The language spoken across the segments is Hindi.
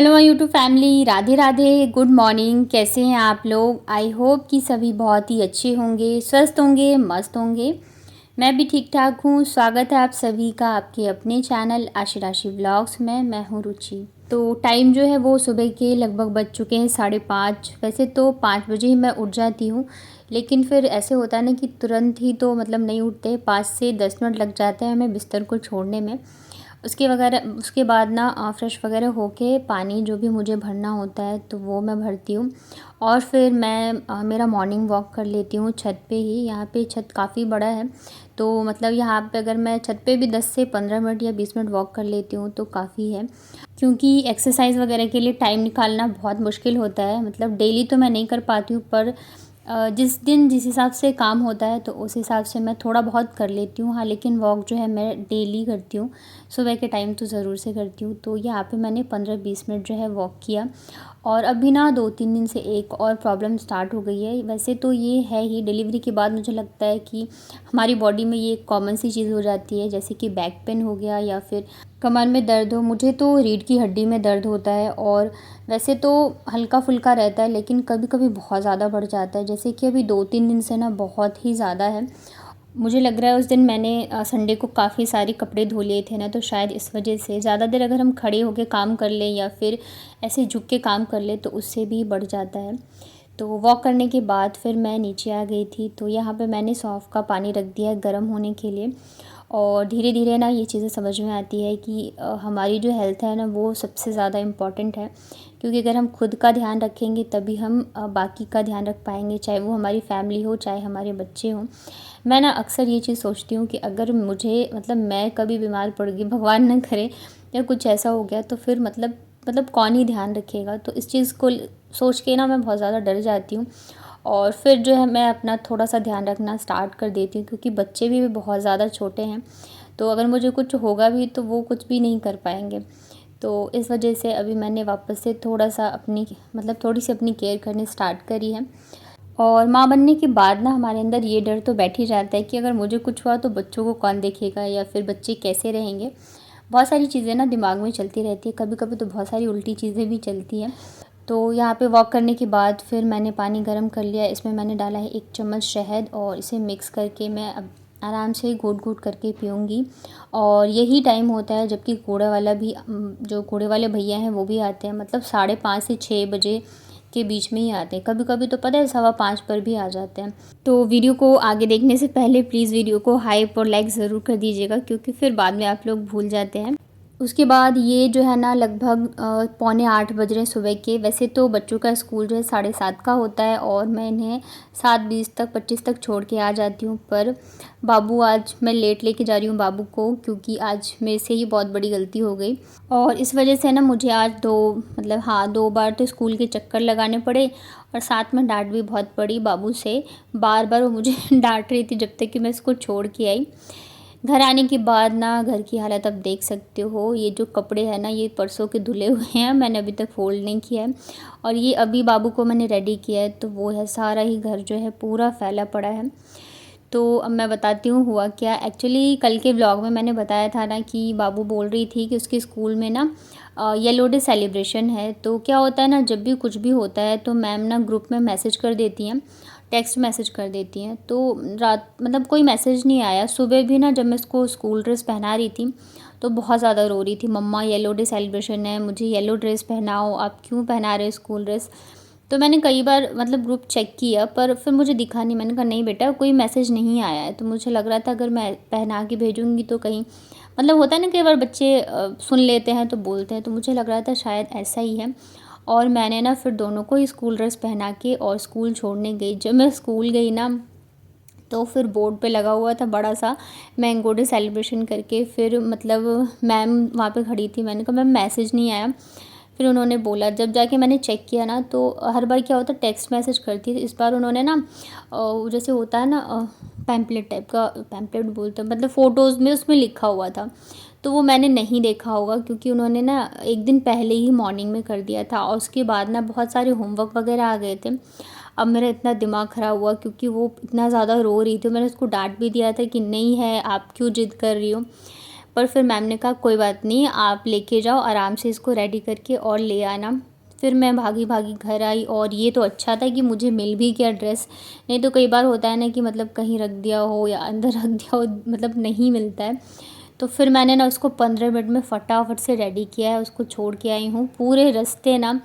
Hello my YouTube family, Radhe Radhe, good morning. कैसे हैं आप लोग? आई होप कि सभी बहुत ही अच्छे होंगे, स्वस्थ होंगे, मस्त होंगे। मैं भी ठीक ठाक हूँ। स्वागत है आप सभी का आपके अपने चैनल आशी राशि व्लॉग्स में। मैं हूँ रुचि। तो टाइम जो है वो सुबह के लगभग बज चुके हैं 5:30। वैसे तो 5 बजे ही मैं उठ जाती हूँ, लेकिन फिर ऐसे होता है ना कि तुरंत ही तो मतलब नहीं उठते। 5 से 10 मिनट लग जाते हैं हमें बिस्तर को छोड़ने में। उसके बाद ना फ्रेश वगैरह होके पानी जो भी मुझे भरना होता है तो वो मैं भरती हूँ। और फिर मैं मेरा मॉर्निंग वॉक कर लेती हूँ छत पे ही। यहाँ पे छत काफ़ी बड़ा है, तो मतलब यहाँ पे अगर मैं छत पे भी 10 से 15 मिनट या 20 मिनट वॉक कर लेती हूँ तो काफ़ी है। क्योंकि एक्सरसाइज़ वगैरह के लिए टाइम निकालना बहुत मुश्किल होता है। मतलब डेली तो मैं नहीं कर पाती हूँ, पर जिस दिन जिस हिसाब से काम होता है तो उस हिसाब से मैं थोड़ा बहुत कर लेती हूँ। हाँ, लेकिन वॉक जो है मैं डेली करती हूँ, सुबह के टाइम तो ज़रूर से करती हूँ। तो यहाँ पे मैंने 15-20 मिनट जो है वॉक किया। और अभी ना 2-3 दिन से एक और प्रॉब्लम स्टार्ट हो गई है। वैसे तो ये है ही, डिलीवरी के बाद मुझे लगता है कि हमारी बॉडी में ये एक कॉमन सी चीज़ हो जाती है, जैसे कि बैक पेन हो गया या फिर कमर में दर्द हो। मुझे तो रीढ़ की हड्डी में दर्द होता है, और वैसे तो हल्का फुल्का रहता है, लेकिन कभी कभी बहुत ज़्यादा बढ़ जाता है। जैसे कि अभी 2-3 दिन से ना बहुत ही ज़्यादा है। मुझे लग रहा है उस दिन मैंने संडे को काफ़ी सारे कपड़े धो लिए थे ना, तो शायद इस वजह से ज़्यादा देर अगर हम खड़े होकर काम कर लें या फिर ऐसे झुक के काम कर लें तो उससे भी बढ़ जाता है। तो वॉक करने के बाद फिर मैं नीचे आ गई थी। तो यहाँ पे मैंने सौंफ का पानी रख दिया है गर्म होने के लिए। और धीरे धीरे ना ये चीज़ें समझ में आती है कि हमारी जो हेल्थ है ना वो सबसे ज़्यादा इम्पॉर्टेंट है। क्योंकि अगर हम खुद का ध्यान रखेंगे तभी हम बाकी का ध्यान रख पाएंगे, चाहे वो हमारी फैमिली हो चाहे हमारे बच्चे हों। मैं ना अक्सर ये चीज़ सोचती हूँ कि अगर मुझे मतलब मैं कभी बीमार पड़ गई, भगवान ना करे, या कुछ ऐसा हो गया तो फिर मतलब कौन ही ध्यान रखेगा। तो इस चीज़ को सोच के ना मैं बहुत ज़्यादा डर जाती हूँ। और फिर जो है मैं अपना थोड़ा सा ध्यान रखना स्टार्ट कर देती हूँ, क्योंकि बच्चे भी बहुत ज़्यादा छोटे हैं। तो अगर मुझे कुछ होगा भी तो वो कुछ भी नहीं कर पाएंगे। तो इस वजह से अभी मैंने वापस से थोड़ा सा अपनी मतलब थोड़ी सी अपनी केयर करनी स्टार्ट करी है। और माँ बनने के बाद ना हमारे अंदर ये डर तो बैठ ही जाता है कि अगर मुझे कुछ हुआ तो बच्चों को कौन देखेगा या फिर बच्चे कैसे रहेंगे। बहुत सारी चीज़ें ना दिमाग में चलती रहती है, कभी कभी तो बहुत सारी उल्टी चीज़ें भी चलती हैं। तो यहाँ पे वॉक करने के बाद फिर मैंने पानी गर्म कर लिया। इसमें मैंने डाला है 1 चम्मच शहद, और इसे मिक्स करके मैं अब आराम से घूट घूट करके पीऊँगी। और यही टाइम होता है जबकि कूड़े वाला भी जो कूड़े वाले भैया हैं वो भी आते हैं, मतलब 5:30 से 6 बजे के बीच में ही आते हैं। कभी कभी तो पता है 5:15 पर भी आ जाते हैं। तो वीडियो को आगे देखने से पहले प्लीज़ वीडियो को हाइप और लाइक ज़रूर कर दीजिएगा, क्योंकि फिर बाद में आप लोग भूल जाते हैं। उसके बाद ये जो है ना लगभग 7:45 बज रहे हैं सुबह के। वैसे तो बच्चों का स्कूल जो है 7:30 का होता है, और मैं इन्हें 7:20 तक 25 तक छोड़ के आ जाती हूँ। पर बाबू आज मैं लेट लेके जा रही हूँ बाबू को, क्योंकि आज मेरे से ही बहुत बड़ी गलती हो गई। और इस वजह से ना मुझे आज 2 बार तो स्कूल के चक्कर लगाने पड़े, और साथ में डांट भी बहुत पड़ी बाबू से। बार बार वो मुझे डांट रही थी जब तक कि मैं इसको छोड़ के आई। घर आने के बाद ना घर की हालत आप देख सकते हो। ये जो कपड़े हैं ना ये परसों के धुले हुए हैं, मैंने अभी तक फोल्ड नहीं किया है। और ये अभी बाबू को मैंने रेडी किया है, तो वो है सारा ही घर जो है पूरा फैला पड़ा है। तो अब मैं बताती हूँ हुआ क्या। एक्चुअली कल के व्लॉग में मैंने बताया था ना कि बाबू बोल रही थी कि उसके स्कूल में ना येलो डे सेलिब्रेशन है। तो क्या होता है ना, जब भी कुछ भी होता है तो मैम ना ग्रुप में मैसेज कर देती हैं, टेक्स्ट मैसेज कर देती हैं। तो रात मतलब कोई मैसेज नहीं आया। सुबह भी ना जब मैं इसको स्कूल ड्रेस पहना रही थी तो बहुत ज़्यादा रो रही थी, मम्मा येलो डे सेलिब्रेशन है, मुझे येलो ड्रेस पहनाओ, आप क्यों पहना रहे हो स्कूल ड्रेस। तो मैंने कई बार मतलब ग्रुप चेक किया, पर फिर मुझे दिखा नहीं। मैंने कहा नहीं बेटा कोई मैसेज नहीं आया है। तो मुझे लग रहा था अगर मैं पहना के भेजूँगी तो कहीं मतलब होता है ना, कई बार बच्चे सुन लेते हैं तो बोलते हैं। तो मुझे लग रहा था शायद ऐसा ही है। और मैंने ना फिर दोनों को ही स्कूल ड्रेस पहना के और स्कूल छोड़ने गई। जब मैं स्कूल गई ना तो फिर बोर्ड पे लगा हुआ था बड़ा सा मैंगो डे सेलिब्रेशन करके। फिर मतलब मैम वहाँ पे खड़ी थी, मैंने कहा मैम मैसेज नहीं आया। फिर उन्होंने बोला, जब जाके मैंने चेक किया ना तो हर बार क्या होता है टेक्स्ट मैसेज करती थी, इस बार उन्होंने ना जैसे होता है ना पैम्पलेट टाइप का, पैम्पलेट बोलते हैं मतलब फ़ोटोज़ में उसमें लिखा हुआ था। तो वो मैंने नहीं देखा होगा, क्योंकि उन्होंने ना एक दिन पहले ही मॉर्निंग में कर दिया था, और उसके बाद ना बहुत सारे होमवर्क वगैरह आ गए थे। अब मेरा इतना दिमाग ख़राब हुआ क्योंकि वो इतना ज़्यादा रो रही थी। मैंने उसको डांट भी दिया था कि नहीं है, आप क्यों ज़िद कर रही हो। पर फिर मैम ने कहा कोई बात नहीं, आप लेके जाओ आराम से इसको रेडी करके और ले आना। फिर मैं भागी भागी घर आई, और ये तो अच्छा था कि मुझे मिल भी गया ड्रेस, नहीं तो कई बार होता है ना कि मतलब कहीं रख दिया हो या अंदर रख दिया हो, मतलब नहीं मिलता है। तो फिर मैंने ना उसको 15 मिनट में फटाफट से रेडी किया है, उसको छोड़ के आई हूँ। पूरे रास्ते ना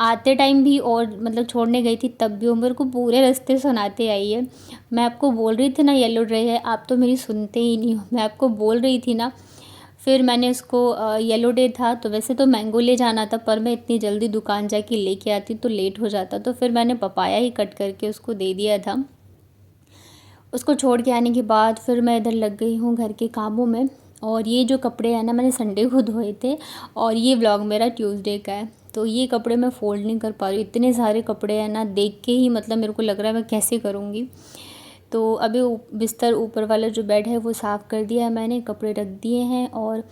आते टाइम भी और मतलब छोड़ने गई थी तब भी वो मेरे को पूरे रास्ते सुनाते आई है। मैं आपको बोल रही थी ना येलो ड्रेस है, आप तो मेरी सुनते ही नहीं हो। मैं आपको बोल रही थी ना। फिर मैंने उसको येलो डे था तो वैसे तो मैंगो ले जाना था, पर मैं इतनी जल्दी दुकान जाके लेके आती तो लेट हो जाता, तो फिर मैंने पपाया ही कट करके उसको दे दिया था। उसको छोड़ के आने के बाद फिर मैं इधर लग गई हूँ घर के कामों में। और ये जो कपड़े हैं ना मैंने संडे को धोए थे, और ये व्लॉग मेरा ट्यूसडे का है। तो ये कपड़े मैं फ़ोल्ड नहीं कर पा रही, इतने सारे कपड़े हैं ना, देख के ही मतलब मेरे को लग रहा है मैं कैसे करूँगी। तो अभी बिस्तर ऊपर वाला जो बेड है वो साफ़ कर दिया है मैंने, कपड़े रख दिए हैं, और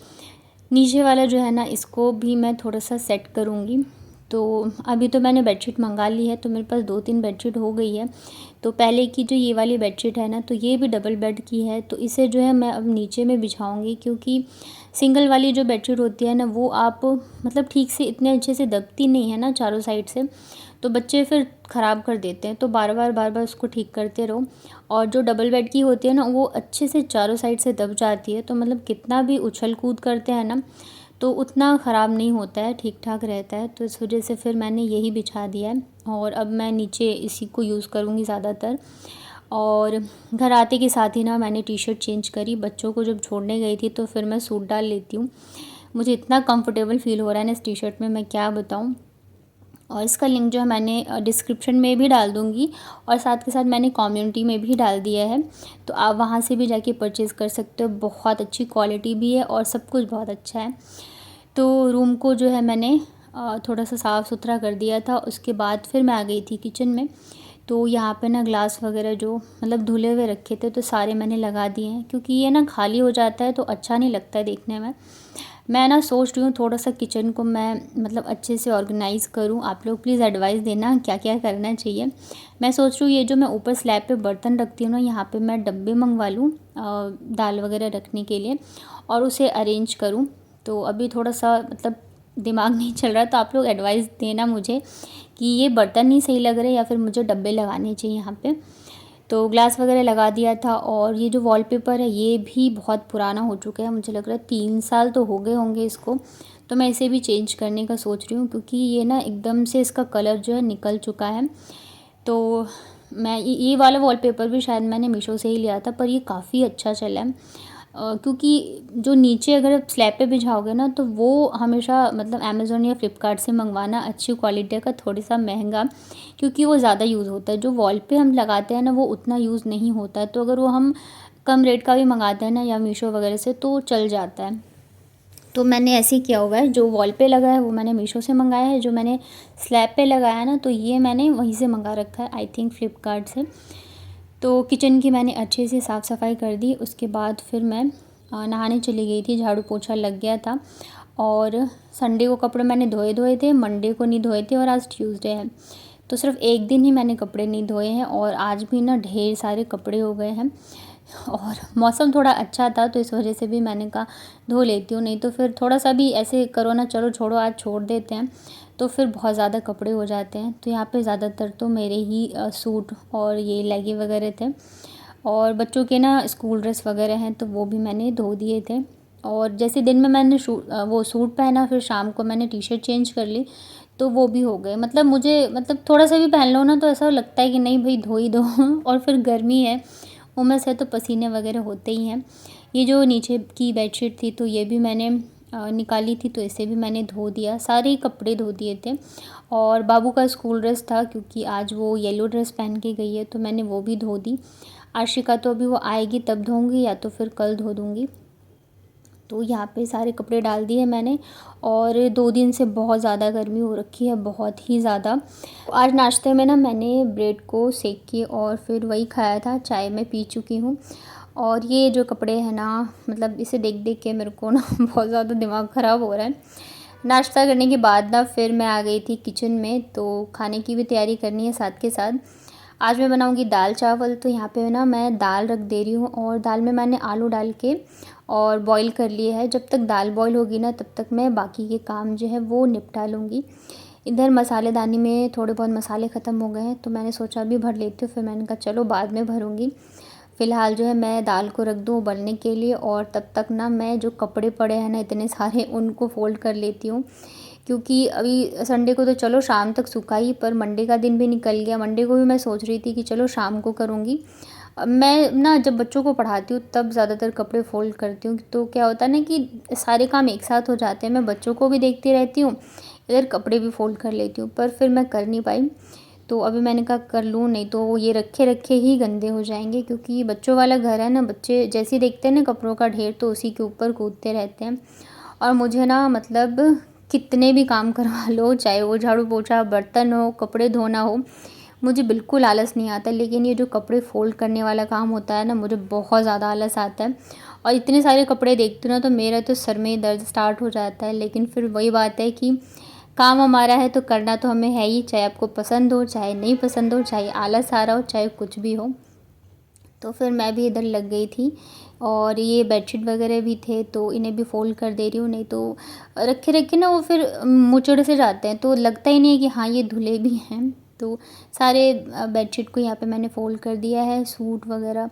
नीचे वाला जो है ना इसको भी मैं थोड़ा सा सेट करूँगी। तो अभी तो मैंने बेडशीट मंगा ली है, तो मेरे पास 2-3 बेडशीट हो गई है। तो पहले की जो ये वाली बेडशीट है ना, तो ये भी डबल बेड की है, तो इसे जो है मैं अब नीचे में बिछाऊंगी, क्योंकि सिंगल वाली जो बेडशीट होती है ना वो आप मतलब ठीक से इतने अच्छे से दबती नहीं है ना चारों साइड से, तो बच्चे फिर ख़राब कर देते हैं। तो बार बार उसको ठीक करते रहो। और जो डबल बेड की होती है ना वो अच्छे से चारों साइड से दब जाती है, तो मतलब कितना भी उछल कूद करते हैं ना तो उतना ख़राब नहीं होता है, ठीक ठाक रहता है। तो इस वजह से फिर मैंने यही बिछा दिया है, और अब मैं नीचे इसी को यूज़ करूँगी ज़्यादातर। और घर आते के साथ ही ना मैंने टी शर्ट चेंज करी, बच्चों को जब छोड़ने गई थी तो फिर मैं सूट डाल लेती हूँ। मुझे इतना कंफर्टेबल फ़ील हो रहा है ना इस टी शर्ट में, मैं क्या बताऊँ। और इसका लिंक जो है मैंने डिस्क्रिप्शन में भी डाल दूँगी, और साथ के साथ मैंने कम्युनिटी में भी डाल दिया है, तो आप वहाँ से भी जाके परचेज़ कर सकते हो। बहुत अच्छी क्वालिटी भी है और सब कुछ बहुत अच्छा है। तो रूम को जो है मैंने थोड़ा सा साफ़ सुथरा कर दिया था, उसके बाद फिर मैं आ गई थी किचन में। तो यहाँ पे ना ग्लास वगैरह जो मतलब धुले हुए रखे थे तो सारे मैंने लगा दिए हैं, क्योंकि ये ना खाली हो जाता है तो अच्छा नहीं लगता है देखने में। मैं ना सोच रही हूँ थोड़ा सा किचन को मैं मतलब अच्छे से ऑर्गेनाइज़ करूँ। आप लोग प्लीज़ एडवाइस देना क्या क्या करना चाहिए। मैं सोच रही हूँ ये जो मैं ऊपर स्लैब पे बर्तन रखती हूँ ना, यहाँ पे मैं डब्बे मंगवा लूँ दाल वगैरह रखने के लिए, और उसे अरेंज करूँ। तो अभी थोड़ा सा मतलब दिमाग नहीं चल रहा, तो आप लोग एडवाइस देना मुझे कि ये बर्तन नहीं सही लग रहे या फिर मुझे डब्बे लगाने चाहिए यहाँ पे। तो ग्लास वगैरह लगा दिया था, और ये जो वॉलपेपर है ये भी बहुत पुराना हो चुका है, मुझे लग रहा है 3 साल तो हो गए होंगे इसको। तो मैं इसे भी चेंज करने का सोच रही हूँ, क्योंकि ये ना एकदम से इसका कलर जो है निकल चुका है। तो मैं ये वाला वॉलपेपर भी शायद मैंने मीशो से ही लिया था, पर ये काफ़ी अच्छा चला है। क्योंकि जो नीचे अगर आप स्लैब पे बिछाओगे ना तो वो हमेशा मतलब अमेज़न या फ्लिपकार्ट से मंगवाना अच्छी क्वालिटी का, थोड़ा सा महंगा, क्योंकि वो ज़्यादा यूज़ होता है। जो वॉल पे हम लगाते हैं ना वो उतना यूज़ नहीं होता है, तो अगर वो हम कम रेट का भी मंगाते हैं ना या मीशो वगैरह से तो चल जाता है। तो मैंने ऐसे ही किया हुआ है, जो वॉल पे लगा है वो मैंने मीशो से मंगाया है, जो मैंने स्लैब पे लगाया है ना तो ये मैंने वहीं से मंगा रखा है, आई थिंक फ्लिपकार्ट से। तो किचन की मैंने अच्छे से साफ़ सफाई कर दी। उसके बाद फिर मैं नहाने चली गई थी, झाड़ू पोछा लग गया था। और संडे को कपड़े मैंने धोए थे, मंडे को नहीं धोए थे, और आज ट्यूसडे है तो सिर्फ एक दिन ही मैंने कपड़े नहीं धोए हैं, और आज भी ना ढेर सारे कपड़े हो गए हैं। और मौसम थोड़ा अच्छा था तो इस वजह से भी मैंने कहा धो लेती हूँ, नहीं तो फिर थोड़ा सा भी ऐसे करो ना, चलो छोड़ो आज छोड़ देते हैं, तो फिर बहुत ज़्यादा कपड़े हो जाते हैं। तो यहाँ पे ज़्यादातर तो मेरे ही सूट और ये लेगी वगैरह थे, और बच्चों के ना स्कूल ड्रेस वगैरह हैं तो वो भी मैंने धो दिए थे। और जैसे दिन में मैंने वो सूट पहना, फिर शाम को मैंने टी शर्ट चेंज कर ली, तो वो भी हो गए। मतलब मुझे मतलब थोड़ा सा भी पहन लो ना तो ऐसा लगता है कि नहीं भाई धो ही दो और फिर गर्मी है, उमस है, तो पसीने वगैरह होते ही हैं। ये जो नीचे की बेडशीट थी तो ये भी मैंने निकाली थी, तो इसे भी मैंने धो दिया, सारे ही कपड़े धो दिए थे। और बाबू का स्कूल ड्रेस था, क्योंकि आज वो येलो ड्रेस पहन के गई है, तो मैंने वो भी धो दी। आशिका तो अभी वो आएगी तब धोऊंगी, या तो फिर कल धो दूँगी। तो यहाँ पे सारे कपड़े डाल दिए मैंने। और 2 दिन से बहुत ज़्यादा गर्मी हो रखी है, बहुत ही ज़्यादा। आज नाश्ते में ना मैंने ब्रेड को सेक के और फिर वही खाया था, चाय मैं पी चुकी हूँ। और ये जो कपड़े हैं ना, मतलब इसे देख देख के मेरे को ना बहुत ज़्यादा दिमाग ख़राब हो रहा है। नाश्ता करने के बाद ना फिर मैं आ गई थी किचन में, तो खाने की भी तैयारी करनी है साथ के साथ। आज मैं बनाऊंगी दाल चावल, तो यहाँ पे ना मैं दाल रख दे रही हूँ, और दाल में मैंने आलू डाल के और बॉईल कर लिया है। जब तक दाल बॉईल होगी ना तब तक मैं बाकी के काम जो है वो निपटा लूँगी। इधर मसालेदानी में थोड़े बहुत मसाले ख़त्म हो गए हैं तो मैंने सोचा अभी भर लेती हूँ, फिर मैंने कहा चलो बाद में भरूँगी। फ़िलहाल जो है मैं दाल को रख दूँ उबलने के लिए, और तब तक ना मैं जो कपड़े पड़े हैं ना इतने सारे उनको फ़ोल्ड कर लेती हूँ, क्योंकि अभी संडे को तो चलो शाम तक सूखा ही, पर मंडे का दिन भी निकल गया। मंडे को भी मैं सोच रही थी कि चलो शाम को करूँगी। मैं ना जब बच्चों को पढ़ाती हूँ तब ज़्यादातर कपड़े फ़ोल्ड करती हूँ, तो क्या होता है ना कि सारे काम एक साथ हो जाते हैं। मैं बच्चों को भी देखती रहती हूँ, इधर कपड़े भी फ़ोल्ड कर लेती हूँ, पर फिर मैं कर नहीं पाई। तो अभी मैंने कहा कर लूँ, नहीं तो ये रखे रखे ही गंदे हो जाएंगे, क्योंकि बच्चों वाला घर है ना, बच्चे जैसे ही देखते हैं ना कपड़ों का ढेर तो उसी के ऊपर कूदते रहते हैं। और मुझे ना मतलब कितने भी काम करवा लो, चाहे वो झाड़ू पोछा, बर्तन हो, कपड़े धोना हो, मुझे बिल्कुल आलस नहीं आता। लेकिन ये जो कपड़े फ़ोल्ड करने वाला काम होता है ना, मुझे बहुत ज़्यादा आलस आता है। और इतने सारे कपड़े देखती हूँ ना तो मेरा तो सर में दर्द स्टार्ट हो जाता है। लेकिन फिर वही बात है कि काम हमारा है तो करना तो हमें है ही, चाहे आपको पसंद हो चाहे नहीं पसंद हो, चाहे आलस आ रहा हो चाहे कुछ भी हो। तो फिर मैं भी इधर लग गई थी, और ये बेडशीट वगैरह भी थे तो इन्हें भी फ़ोल्ड कर दे रही हूँ। नहीं तो रखे रखे ना वो फिर मुचड़ से जाते हैं, तो लगता ही नहीं है कि हाँ ये धुले भी हैं। तो सारे बेडशीट को यहाँ पे मैंने फ़ोल्ड कर दिया है। सूट वगैरह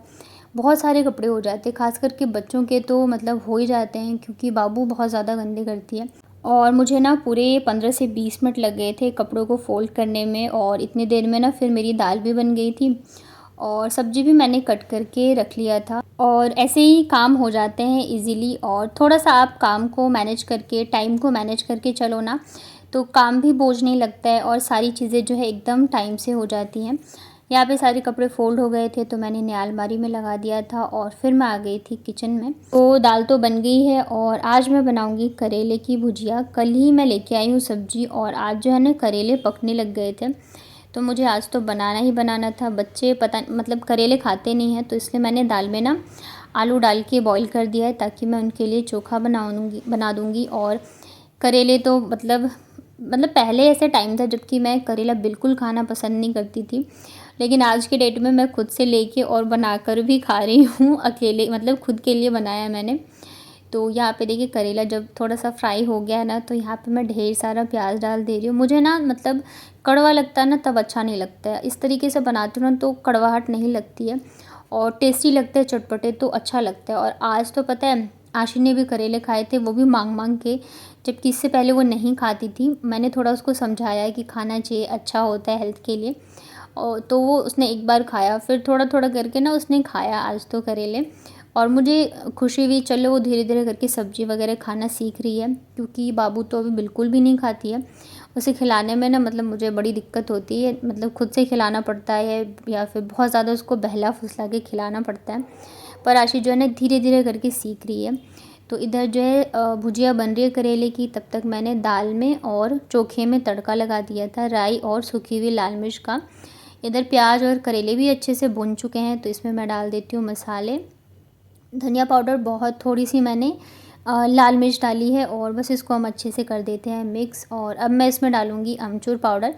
बहुत सारे कपड़े हो जाते हैं, ख़ास करके बच्चों के तो मतलब हो ही जाते हैं, क्योंकि बाबू बहुत ज़्यादा गंदे करती है। और मुझे ना पूरे 15 से 20 मिनट लग गए थे कपड़ों को फ़ोल्ड करने में, और इतनी देर में ना फिर मेरी दाल भी बन गई थी और सब्ज़ी भी मैंने कट करके रख लिया था। और ऐसे ही काम हो जाते हैं इजीली, और थोड़ा सा आप काम को मैनेज करके, टाइम को मैनेज करके चलो ना, तो काम भी बोझ नहीं लगता है और सारी चीज़ें जो है एकदम टाइम से हो जाती हैं। यहाँ पे सारे कपड़े फ़ोल्ड हो गए थे तो मैंने इन्हें अलमारी में लगा दिया था, और फिर मैं आ गई थी किचन में। तो दाल तो बन गई है, और आज मैं बनाऊंगी करेले की भुजिया। कल ही मैं लेके आई हूँ सब्ज़ी, और आज जो है ना करेले पकने लग गए थे, तो मुझे आज तो बनाना ही बनाना था। बच्चे पता मतलब करेले खाते नहीं हैं, तो इसलिए मैंने दाल में ना आलू डाल के बॉईल कर दिया है, ताकि मैं उनके लिए चोखा बना दूँगी। और करेले तो मतलब पहले ऐसा टाइम था जबकि मैं करेला बिल्कुल खाना पसंद नहीं करती थी, लेकिन आज के डेट में मैं खुद से लेके और बनाकर भी खा रही हूँ अकेले, मतलब खुद के लिए बनाया मैंने। तो यहाँ पे देखिए करेला जब थोड़ा सा फ्राई हो गया है ना, तो यहाँ पे मैं ढेर सारा प्याज डाल दे रही हूँ। मुझे ना मतलब कड़वा लगता है ना तब अच्छा नहीं लगता है, इस तरीके से बनाती हूँ ना तो कड़वाहट नहीं लगती है और टेस्टी लगते हैं, चटपटे तो अच्छा लगता है। और आज तो पता है आशी ने भी करेले खाए थे, वो भी मांग मांग के, जबकि इससे पहले वो नहीं खाती थी। मैंने थोड़ा उसको समझाया कि खाना चाहिए, अच्छा होता है हेल्थ के लिए, और तो वो उसने एक बार खाया, फिर थोड़ा थोड़ा करके ना उसने खाया आज तो करेले। और मुझे खुशी हुई, चलो वो धीरे धीरे करके सब्ज़ी वगैरह खाना सीख रही है, क्योंकि बाबू तो अभी बिल्कुल भी नहीं खाती है। उसे खिलाने में ना मतलब मुझे बड़ी दिक्कत होती है, मतलब खुद से खिलाना पड़ता है या फिर बहुत ज़्यादा उसको बहला फुसला के खिलाना पड़ता है। पर आशी जो है ना धीरे धीरे करके सीख रही है। तो इधर जो है भुजिया बन रही है करेले की, तब तक मैंने दाल में और चोखे में तड़का लगा दिया था राई और सूखी हुई लाल मिर्च का। इधर प्याज और करेले भी अच्छे से भुन चुके हैं, तो इसमें मैं डाल देती हूँ मसाले। धनिया पाउडर बहुत थोड़ी सी मैंने लाल मिर्च डाली है, और बस इसको हम अच्छे से कर देते हैं मिक्स। और अब मैं इसमें डालूँगी अमचूर पाउडर,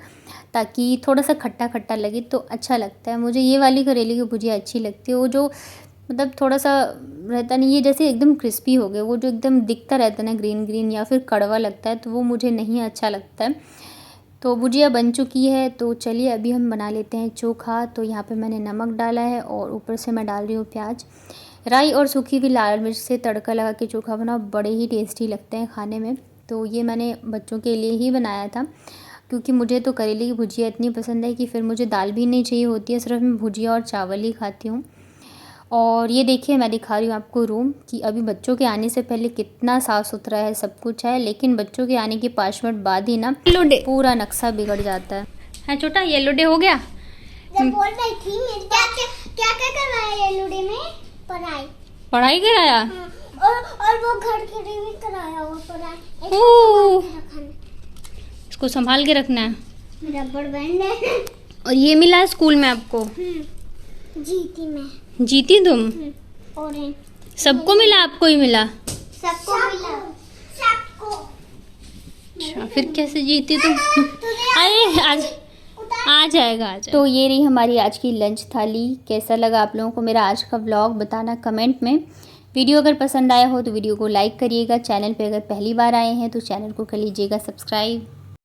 ताकि थोड़ा सा खट्टा खट्टा लगे तो अच्छा लगता है। मुझे ये वाली करेले की भुजिया अच्छी लगती है, वो जो मतलब थोड़ा सा रहता नहीं, ये जैसे एकदम क्रिस्पी हो गए, वो जो एकदम दिखता रहता है ना ग्रीन ग्रीन या फिर कड़वा लगता है, तो वो मुझे नहीं अच्छा लगता है। तो भुजिया बन चुकी है, तो चलिए अभी हम बना लेते हैं चोखा। तो यहाँ पे मैंने नमक डाला है, और ऊपर से मैं डाल रही हूँ प्याज, राई और सूखी हुई लाल मिर्च से तड़का लगा के चोखा बना, बड़े ही टेस्टी लगते हैं खाने में। तो ये मैंने बच्चों के लिए ही बनाया था, क्योंकि मुझे तो करेले की भुजिया इतनी पसंद है कि फिर मुझे दाल भी नहीं चाहिए होती है, सिर्फ मैं भुजिया और चावल ही खाती हूँ। और ये देखिए मैं दिखा रही हूँ आपको रूम, कि अभी बच्चों के आने से पहले कितना साफ़ सुथरा है, सब कुछ है, लेकिन बच्चों के आने के 5 मिनट बाद ही ना पूरा नक्शा बिगड़ जाता है छोटा। येलो डे हो गया, जब बोल रही थी मेरी क्या क्या करवाया येलो डे में? पढ़ाई कराया। और वो घर के लिए भी कराया वो पढ़ाई। इसको संभाल के रखना है। रबड़ बैंड है। और ये मिला स्कूल में आपको? जीती मैं। जीती तुम? ऑरेंज। सबको मिला, आपको ही मिला? सबको मिला। सबको। अच्छा, फिर कैसे जीती तुम? अरे आज आ जाएगा। तो ये रही हमारी आज की लंच थाली। कैसा लगा आप लोगों को मेरा आज का व्लॉग, बताना कमेंट में। वीडियो अगर पसंद आया हो तो वीडियो को लाइक करिएगा। चैनल पे अगर पहली बार आए हैं तो चैनल को कर लीजिएगा सब्सक्राइब।